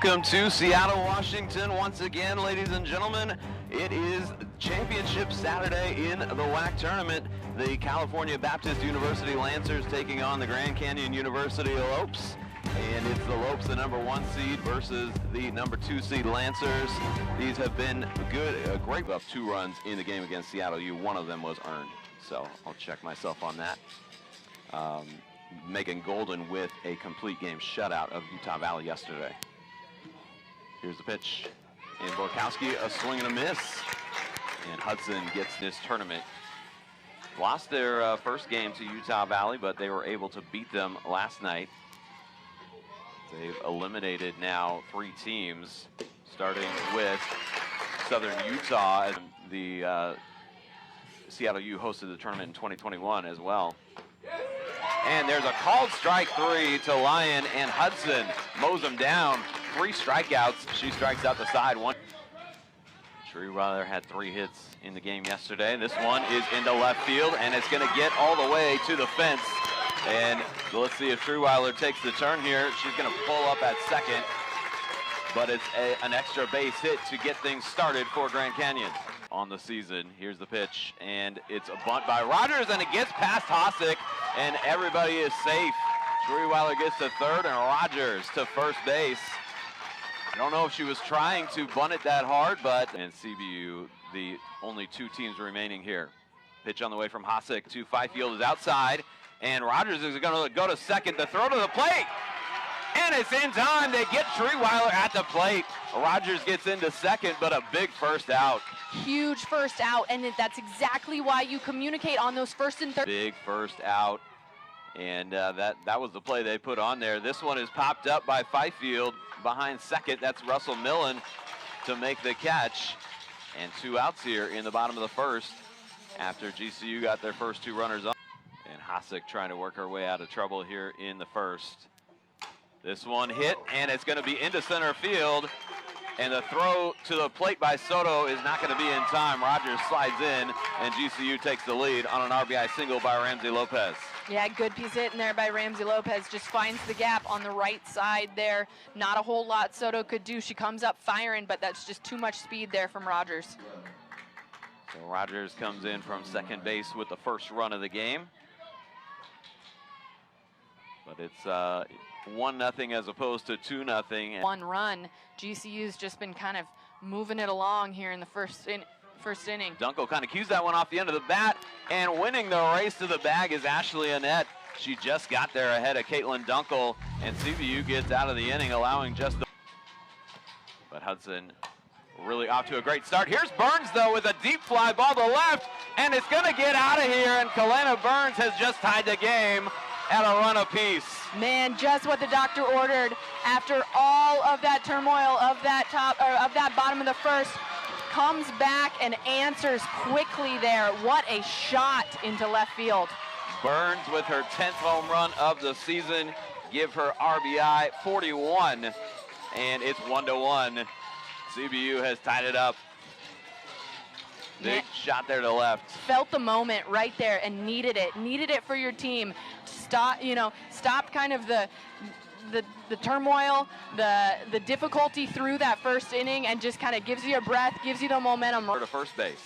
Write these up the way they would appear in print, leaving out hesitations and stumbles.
Welcome to Seattle, Washington. Once again, ladies and gentlemen, it is Championship Saturday in the WAC tournament. The California Baptist University Lancers taking on the Grand Canyon University Lopes. And it's the Lopes, the #1 seed, versus the #2 seed Lancers. These have been good, great up 2 runs in the game against Seattle U. One of them was earned, so I'll check myself on that. Megan Golden with a complete game shutout of Utah Valley yesterday. Here's the pitch, and Borkowski a swing and a miss. And Hudson gets this tournament. Lost their first game to Utah Valley, but they were able to beat them last night. They've eliminated now 3 teams, starting with Southern Utah. The Seattle U hosted the tournament in 2021 as well. And there's a called strike 3 to Lyon, and Hudson mows him down. 3 strikeouts. She strikes out the side. Schreeweller had 3 hits in the game yesterday. This one is into left field, and it's going to get all the way to the fence. And let's see if Schreeweller takes the turn here. She's going to pull up at second, but it's an extra base hit to get things started for Grand Canyon on the season. Here's the pitch, and it's a bunt by Rogers, and it gets past Hosick, and everybody is safe. Schreeweller gets to third, and Rogers to first base. I don't know if she was trying to bunt it that hard, but and CBU, the only 2 teams remaining here. Pitch on the way from Hosick to Fifield is outside, and Rogers is going to go to second. The throw to the plate, and it's in time. They get Schreeweller at the plate. Rogers gets into second, but a big first out. Huge first out, and that's exactly why you communicate on those first and third. Big first out, and that was the play they put on there. This one is popped up by Fifield behind second. That's Russell Millen to make the catch, and 2 outs here in the bottom of the first after GCU got their first 2 runners on. And Hosick trying to work her way out of trouble here in the first. This one hit, and it's going to be into center field, and the throw to the plate by Soto is not going to be in time. Rogers slides in, and GCU takes the lead on an RBI single by Ramsey Lopez. Yeah, good piece hit in there by Ramsey Lopez. Just finds the gap on the right side there. Not a whole lot Soto could do. She comes up firing, but that's just too much speed there from Rogers. So Rogers comes in from second base with the first run of the game. But it's 1-0 as opposed to 2-0. 1 run. GCU's just been kind of moving it along here in the first inning. Dunkel kind of cues that one off the end of the bat, and winning the race to the bag is Ashley Annette. She just got there ahead of Caitlin Dunkel, and CBU gets out of the inning, allowing just the... But Hudson really off to a great start. Here's Burns, though, with a deep fly ball to left, and it's going to get out of here, and Kalena Burns has just tied the game at a run apiece. Man, just what the doctor ordered after all of that turmoil of that bottom of the first. Comes back and answers quickly there. What a shot into left field. Burns with her 10th home run of the season. Give her RBI 41, and it's 1-1. CBU has tied it up. Big shot there to left. Felt the moment right there and needed it. Needed it for your team. Stop kind of the turmoil, the difficulty through that first inning, and just kind of gives you a breath, gives you the momentum. To first base.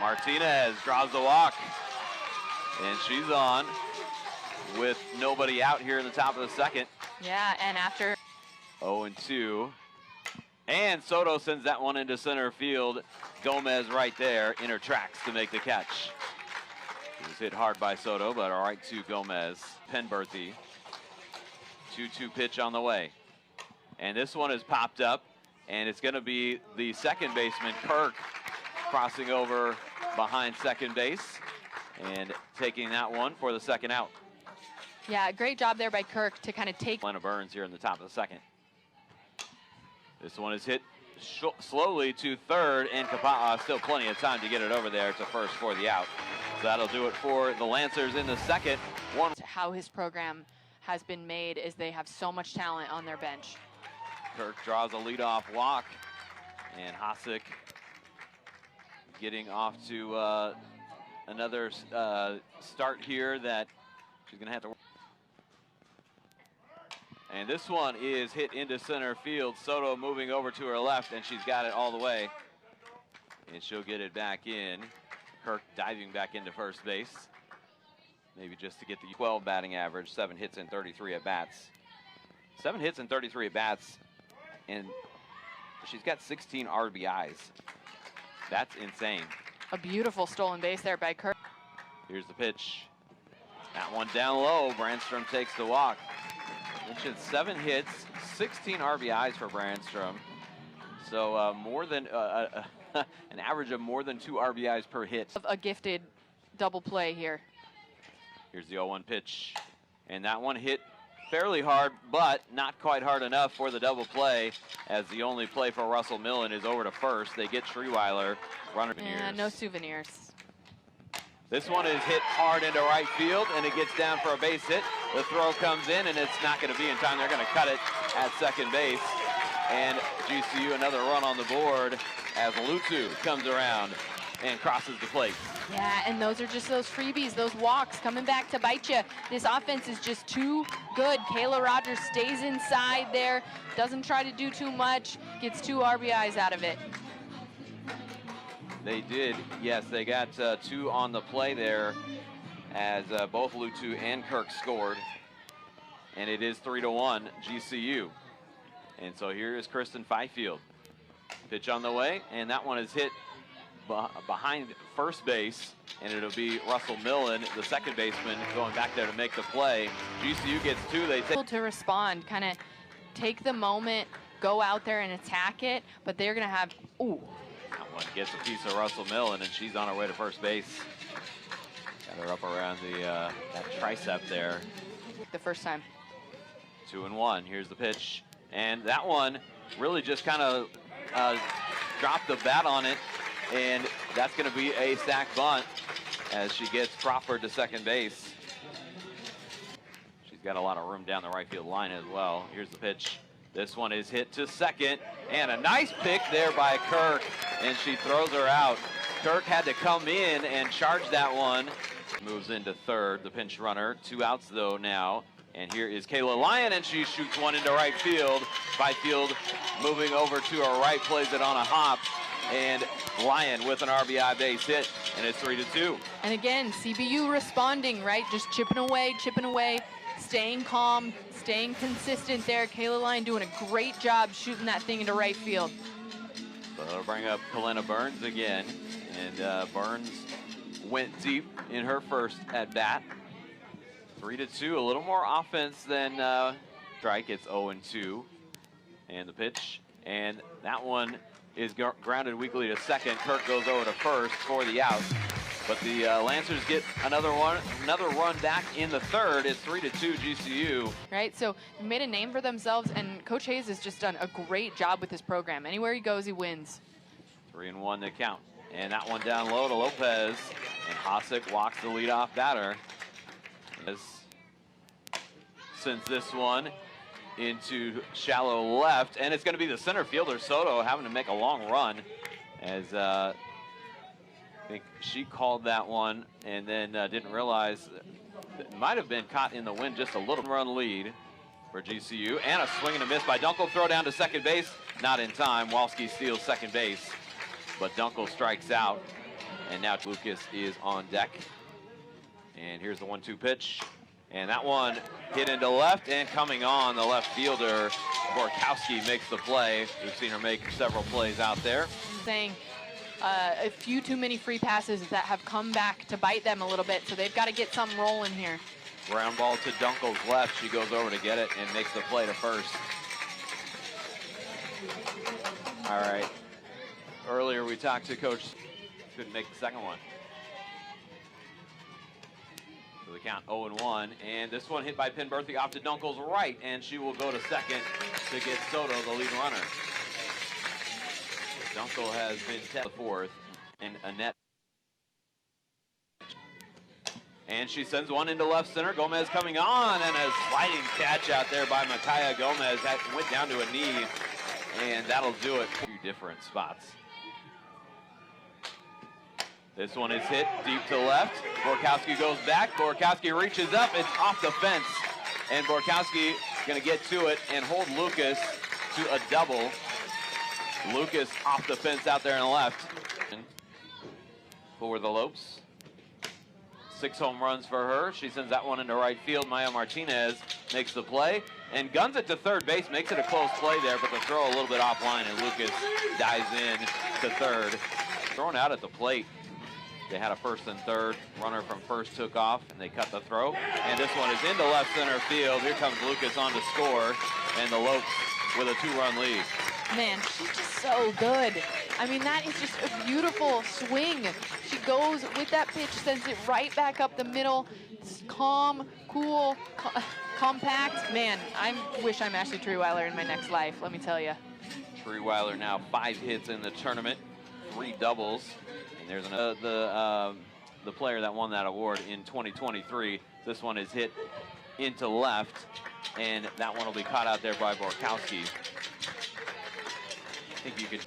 Martinez draws the walk, and she's on with nobody out here in the top of the second. Yeah, and after 0-2. And Soto sends that one into center field. Gomez right there in her tracks to make the catch. It was hit hard by Soto, but all right to Gomez. Penberthy. 2-2 pitch on the way. And this one is popped up, and it's going to be the second baseman, Kirk, crossing over behind second base and taking that one for the second out. Yeah, great job there by Kirk to kind of take. Lena Burns here in the top of the second. This one is hit slowly to third, and Kapa'a still plenty of time to get it over there to first for the out. So that'll do it for the Lancers in the second. How his program has been made is they have so much talent on their bench. Kirk draws a leadoff walk, and Hosick getting off to another start here that she's going to have to And this one is hit into center field. Soto moving over to her left, and she's got it all the way. And she'll get it back in. Kirk diving back into first base. Maybe just to get the 12 batting average, 7 hits and 33 at-bats. 7 hits and 33 at-bats, and she's got 16 RBIs. That's insane. A beautiful stolen base there by Kirk. Here's the pitch. That one down low. Brandstrom takes the walk. Mentioned 7 hits, 16 RBIs for Brandstrom. So more than an average of more than 2 RBIs per hit. A gifted double play here. Here's the 0-1 pitch. And that one hit fairly hard, but not quite hard enough for the double play, as the only play for Russell Millen is over to first. They get Schrieweiler. Runner. And no souvenirs. This one is hit hard into right field, and it gets down for a base hit. The throw comes in, and it's not going to be in time. They're going to cut it at second base. And GCU another run on the board as Lutu comes around and crosses the plate. Yeah, and those are just those freebies, those walks coming back to bite you. This offense is just too good. Kayla Rogers stays inside there, doesn't try to do too much, gets 2 RBIs out of it. They did, yes, they got 2 on the play there as both Lutu and Kirk scored. And it is 3-1 GCU. And so here is Kristen Fifield. Pitch on the way, and that one is hit behind first base, and it'll be Russell Millen, the second baseman, going back there to make the play. GCU gets 2. They take to respond, kind of take the moment, go out there and attack it, but they're going to have, ooh. That one gets a piece of Russell Millen, and she's on her way to first base. Got her up around the that tricep there. The first time. 2-1. Here's the pitch, and that one really just kind of dropped the bat on it, and that's going to be a sac bunt as she gets Crawford to second base. She's got a lot of room down the right field line as well. Here's the pitch. This one is hit to second, and a nice pick there by Kirk, and she throws her out. Kirk had to come in and charge that one. Moves into third, the pinch runner. 2 outs though now. And here is Kayla Lyon, and she shoots one into right field. Fifield moving over to her right, plays it on a hop. And Lyon with an RBI base hit, and it's 3-2. And again, CBU responding, right? Just chipping away, staying calm, staying consistent there. Kayla Lyon doing a great job shooting that thing into right field. So that'll bring up Kalena Burns again. And Burns went deep in her first at bat. 3-2, a little more offense than strike. It's 0-2. And the pitch, and that one is grounded weakly to second. Kirk goes over to first for the out. But the Lancers get another run back in the third. It's 3-2 GCU. Right, so they made a name for themselves, and Coach Hayes has just done a great job with this program. Anywhere he goes, he wins. 3-1 to count. And that one down low to Lopez. And Hosick walks the leadoff batter. Sends this one into shallow left, and it's going to be the center fielder, Soto, having to make a long run, as I think she called that one and then didn't realize it might have been caught in the wind. Just a little run lead for GCU, and a swing and a miss by Dunkel. Throw down to second base, not in time. Walski steals second base, but Dunkel strikes out, and now Lucas is on deck. And here's the 1-2 pitch. And that one hit into left, and coming on, the left fielder, Borkowski, makes the play. We've seen her make several plays out there. Saying a few too many free passes that have come back to bite them a little bit, so they've got to get something rolling here. Ground ball to Dunkel's left. She goes over to get it and makes the play to first. All right. Earlier we talked to Coach, couldn't make the second one. So the count 0-1, and this one hit by Penberthy off to Dunkel's right, and she will go to second to get Soto, the lead runner. Dunkel has been the fourth, and Annette. And she sends one into left center. Gomez coming on, and a sliding catch out there by Micaiah Gomez. That went down to a knee, and that'll do it. 2 different spots. This one is hit deep to left. Borkowski goes back. Borkowski reaches up. It's off the fence. And Borkowski going to get to it and hold Lucas to a double. Lucas off the fence out there on the left. For the Lopes. 6 home runs for her. She sends that one into right field. Maya Martinez makes the play and guns it to third base, makes it a close play there, but the throw a little bit offline, and Lucas dives in to third. Thrown out at the plate. They had a first and third. Runner from first took off, and they cut the throw. And this one is into left center field. Here comes Lucas on to score, and the Lopes with a 2-run lead. Man, she's just so good. I mean, that is just a beautiful swing. She goes with that pitch, sends it right back up the middle. It's calm, cool, compact. Man, I wish I'm Ashley Trewiler in my next life, let me tell you. Trewiler now 5 hits in the tournament, 3 doubles. And there's another, the player that won that award in 2023. This one is hit into left, and that one will be caught out there by Borkowski. I think you could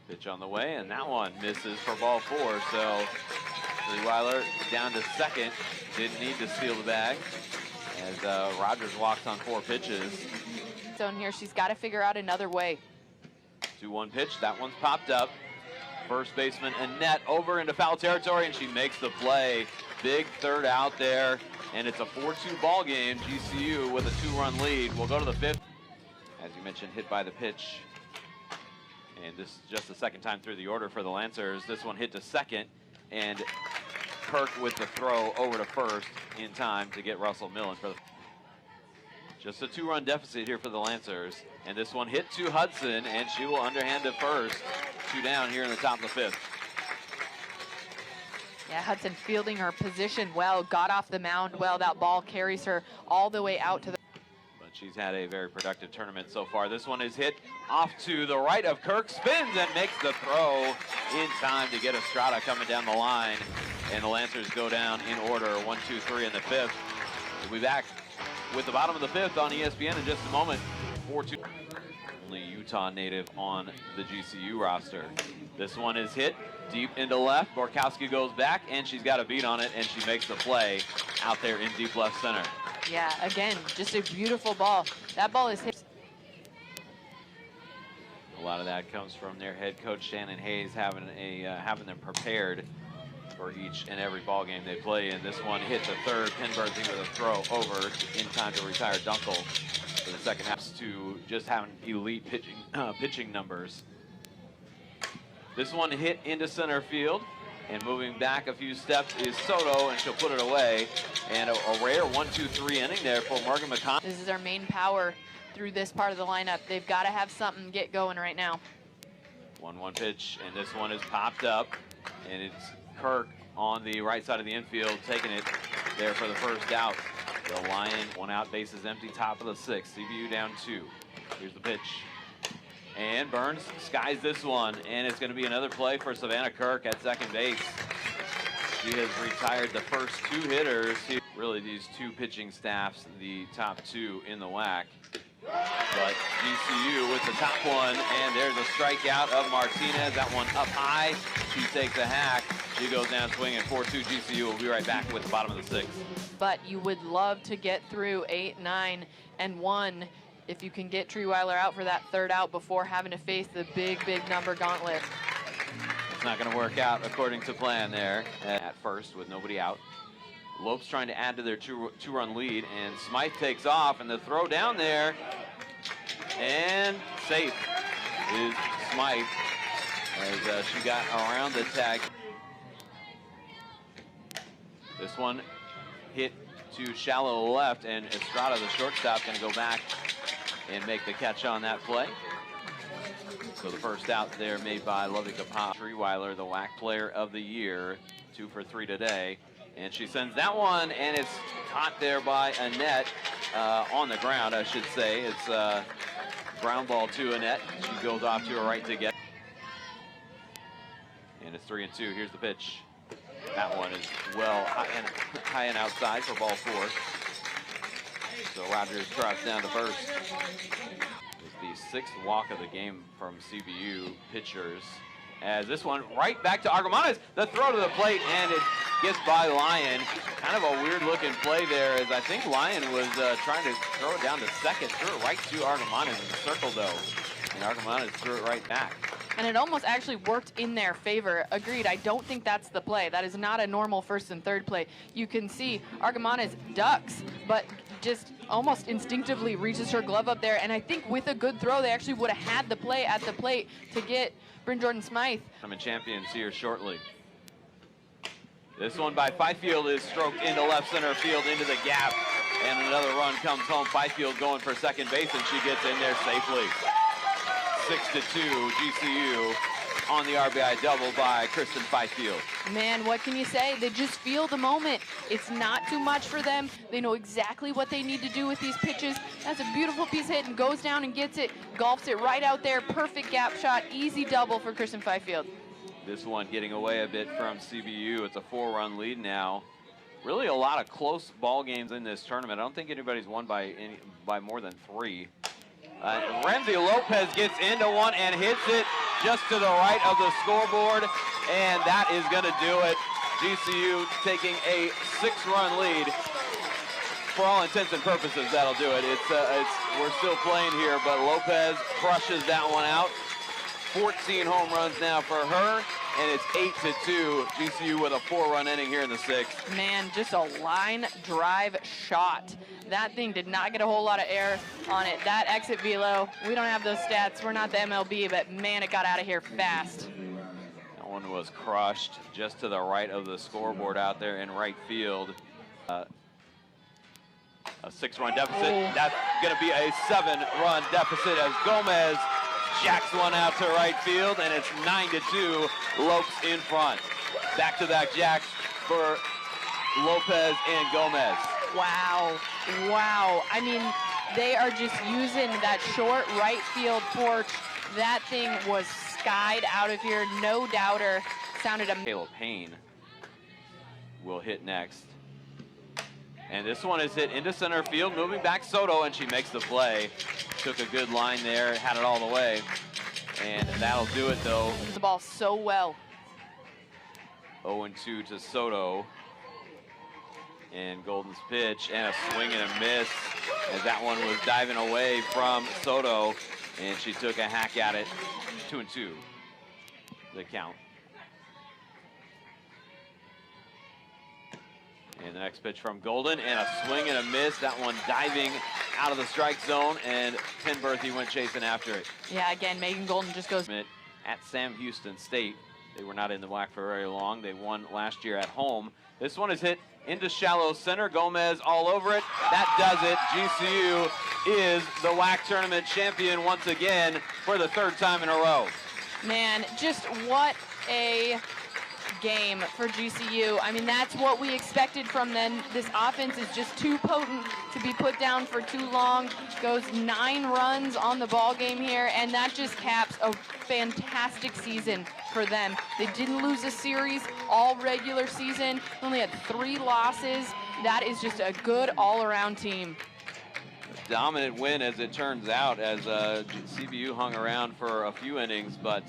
pitch on the way, and that one misses for ball 4. So Trewiler down to second. Didn't need to steal the bag as Rogers walks on 4 pitches. So in here, she's got to figure out another way. 2-1 pitch. That one's popped up. First baseman Annette over into foul territory, and she makes the play. Big third out there, and it's a 4-2 ball game. GCU with a 2-run lead. We'll go to the 5th. As you mentioned, hit by the pitch. And this is just the second time through the order for the Lancers. This one hit to second, and Kirk with the throw over to first in time to get Russell Millen for the... Just a 2-run deficit here for the Lancers. And this one hit to Hudson, and she will underhand to first. 2 down here in the top of the 5th. Yeah, Hudson fielding her position well, got off the mound well. That ball carries her all the way out to the... She's had a very productive tournament so far. This one is hit off to the right of Kirk, spins and makes the throw in time to get Estrada coming down the line. And the Lancers go down in order, 1, 2, 3 in the 5th. We'll be back with the bottom of the 5th on ESPN in just a moment. 4-2. Only Utah native on the GCU roster. This one is hit deep into left. Borkowski goes back, and she's got a beat on it, and she makes the play out there in deep left center. Yeah, again, just a beautiful ball. That ball is hit. A lot of that comes from their head coach Shannon Hayes having them prepared for each and every ball game they play in. This one hit to third. Penberthy with a throw over in time to retire Dunkel for the second half to just having elite pitching numbers. This one hit into center field. And moving back a few steps is Soto, and she'll put it away. And a rare 1-2-3 inning there for Morgan McConnell. This is our main power through this part of the lineup. They've got to have something get going right now. 1-1 pitch, and this one is popped up, and it's Kirk on the right side of the infield taking it there for the first out. The Lion, 1 out, bases empty, top of the 6th. CBU down 2. Here's the pitch. And Burns skies this one, and it's going to be another play for Savannah Kirk at second base. She has retired the first 2 hitters. Really, these 2 pitching staffs, the top 2 in the WAC. But GCU with the top one, and there's a strikeout of Martinez. That one up high. She takes a hack. She goes down swinging. 4-2 GCU. We'll be right back with the bottom of the 6th. But you would love to get through 8, 9, and 1. If you can get Trewiler out for that 3rd out before having to face the big number gauntlet. It's not going to work out according to plan there at first with nobody out. Lopes trying to add to their 2-run lead, and Smythe takes off, and the throw down there, and safe is Smythe as she got around the tag. This one hit to shallow left, and Estrada, the shortstop, going to go back and make the catch on that play. So the first out there made by Lovika Pop. Trewiler, the WAC player of the year, 2 for 3 today. And she sends that one, and it's caught there by Annette on the ground, I should say. It's ground ball to Annette. She goes off to her right to get. And it's 3-2. Here's the pitch. That one is well high and outside for ball 4. So Rogers drops down to first. It's the 6th walk of the game from CBU pitchers. As this one right back to Argomanes, the throw to the plate, and it gets by Lyon. Kind of a weird looking play there, as I think Lyon was trying to throw it down to second, threw it right to Argomanes in the circle though, and Argomanes threw it right back. And it almost actually worked in their favor. Agreed, I don't think that's the play. That is not a normal first and third play. You can see Argomanes ducks, but just almost instinctively reaches her glove up there, and I think with a good throw, they actually would have had the play at the plate to get Bryn Jordan-Smythe. Tournament champions here shortly. This one by Fifield is stroked into left center field, into the gap, and another run comes home. Fifield going for second base, and she gets in there safely. 6-2 GCU on the RBI double by Kristen Fifield. Man, what can you say? They just feel the moment. It's not too much for them. They know exactly what they need to do with these pitches. That's a beautiful piece hit, and goes down and gets it, golfs it right out there. Perfect gap shot, easy double for Kristen Fifield. This one getting away a bit from CBU. It's a 4-run lead now. Really a lot of close ball games in this tournament. I don't think anybody's won by more than 3. Ramsey Lopez gets into one and hits it just to the right of the scoreboard, and that is going to do it. GCU taking a 6-run lead. For all intents and purposes, that'll do it. We're still playing here, but Lopez crushes that one out. 14 home runs now for her, and it's 8-2. GCU with a 4-run inning here in the 6th. Man, just a line drive shot. That thing did not get a whole lot of air on it. That exit velo, we don't have those stats. We're not the MLB, but man, it got out of here fast. That one was crushed just to the right of the scoreboard out there in right field. A 6-run deficit. Oh. That's going to be a 7-run deficit as Gomez jacks one out to right field, and it's 9-2. Lopes in front. Back-to-back jacks for Lopez and Gomez. Wow, wow. I mean, they are just using that short right field porch. That thing was skied out of here, no doubter. Sounded a... Caleb Payne will hit next. And this one is hit into center field, moving back Soto, and she makes the play. Took a good line there, had it all the way. And that'll do it, though. The ball so well. 0-2 to Soto. And Golden's pitch, and a swing and a miss, as that one was diving away from Soto, and she took a hack at it. 2-2, the count. And the next pitch from Golden, and a swing and a miss. That one diving out of the strike zone, and Tim Berthy went chasing after it. Yeah, again, Megan Golden just goes... At Sam Houston State. They were not in the WAC for very long. They won last year at home. This one is hit into shallow center. Gomez all over it. That does it. GCU is the WAC tournament champion once again for the 3rd time in a row. Man, just what a game for GCU. I mean, that's what we expected from them. This offense is just too potent to be put down for too long. Goes 9 runs on the ball game here, and that just caps a fantastic season for them. They didn't lose a series all regular season. Only had 3 losses. That is just a good all-around team. Dominant win, as it turns out, as CBU hung around for a few innings, but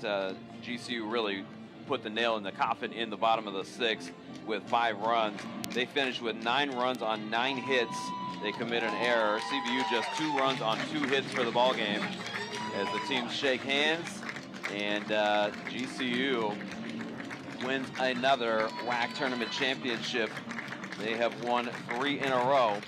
GCU really put the nail in the coffin in the bottom of the 6th with 5 runs. They finished with 9 runs on 9 hits. They commit an error. CBU just 2 runs on 2 hits for the ball game. As the teams shake hands, and GCU wins another WAC tournament championship. They have won 3 in a row.